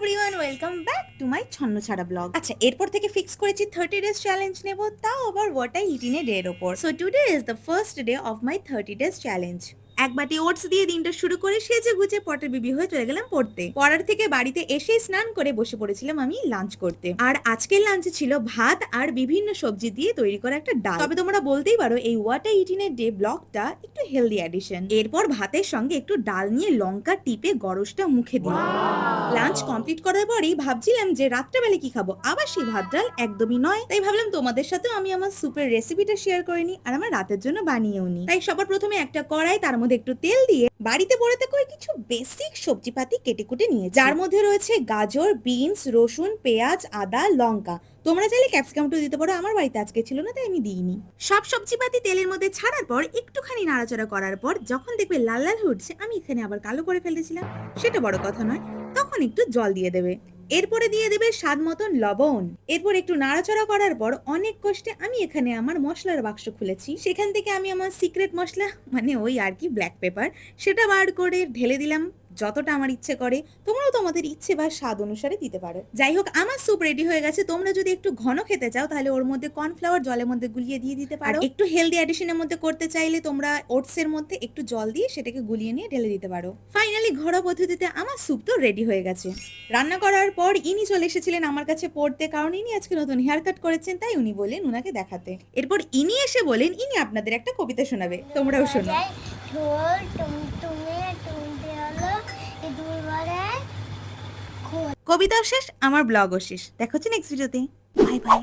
Everyone, welcome back to my Chhonno Chhara blog. আচ্ছা, এরপর থেকে ফিক্স করেছি 30 ডেজ চ্যালেঞ্জ নেব, তাও আবার what I it in a day এর ওপর। So today is the first day of my 30 days challenge. এক বাটি ওটস দিয়ে দিনটা শুরু করে সেজে গুজে পটের বিবি হয়ে চলে গেলাম পড়তে। পড়ার থেকে বাড়িতে এসে স্নান করে বসে পড়েছিলাম আমি লাঞ্চ করতে। আর আজকের লাঞ্চে ছিল ভাত আর বিভিন্ন সবজি দিয়ে তৈরি করা একটা ডাল। তবে তোমরা বলতেই পারো এই what I it in a day ব্লগটা একটু হেলদি অ্যাডিশন। এরপর ভাতের সঙ্গে একটু ডাল নিয়ে লঙ্কা টিপে গরজটা মুখে দিলাম। লাঞ্চ কমপ্লিট করার পরেই ভাবছিলাম যে রাত্রেবেলা কি খাবো, আবার সেই ভাত ডাল একদমই নয়। তাই ভাবলাম তোমাদের সাথেও আমি আমার সুপের রেসিপিটা শেয়ার করে নিই আর আমার রাতের জন্য বানিয়েও নিই। তাই সবার প্রথমে একটা কড়াই, তার মধ্যে একটু তেল দিয়ে বাড়িতে পড়েতে করে কিছু বেসিক সবজিপাতি কেটে কুটে নিয়ে, যার মধ্যে রয়েছে গাজর, বিনস, রসুন, পেঁয়াজ, আদা, লঙ্কা। তোমরা চাইলে ক্যাপসিকামটাও দিতে পারো, আমার বাড়িতে আজকে ছিল না তাই আমি দিইনি। সব সবজিপাতি তেলের মধ্যে ছাড়ার পর একটুখানি নাড়াচাড়া করার পর যখন দেখবে লাল লাল উঠছে, আমি এখানে আবার কালো করে ফেলেছিলাম, সেটা বড় কথা নয়। তখন একটু জল দিয়ে দেবে, এরপরে দিয়ে দেবে স্বাদ মতন লবণ। এরপর একটু নাড়াচাড়া করার পর অনেক কষ্টে আমি এখানে আমার মশলার বাক্স খুলেছি, সেখান থেকে আমি আমার সিক্রেট মশলা, মানে ওই আর কি ব্ল্যাক পেপার, সেটা বার করে ঢেলে দিলাম যতটা আমার ইচ্ছে করে। তোমরাও তোমাদের ইচ্ছে বা স্বাদ অনুসারে দিতে পারো। যাই হোক, আমার স্যুপ রেডি হয়ে গেছে। তোমরা যদি একটু ঘন খেতে চাও তাহলে ওর মধ্যে কর্নফ্লাওয়ার জলের মধ্যে গুলিয়ে দিয়ে দিতে পারো। একটু হেলদি অ্যাডিশনের মধ্যে করতে চাইলে তোমরা ওটসের মধ্যে একটু জল দিয়ে সেটাকে গুলিয়ে নিয়ে ঢেলে দিতে পারো। ফাইনালি ঘরোয়া পদ্ধতিতে আমার স্যুপ তো রেডি হয়ে গেছে। রান্না করার পর ইনি চলে এসেছিলেন আমার কাছে পড়তে, কারণ ইনি আজকে নতুন হেয়ার কাট করেছেন, তাই উনি বললেন উনাকে দেখাতে। এরপর ইনি এসে বলেন ইনি আপনাদের একটা কবিতা শোনাবে, তোমরাও শোনো। কবিতাও শেষ, আমার ব্লগও শেষ। দেখা হচ্ছে নেক্সট ভিডিওতে। Bye bye.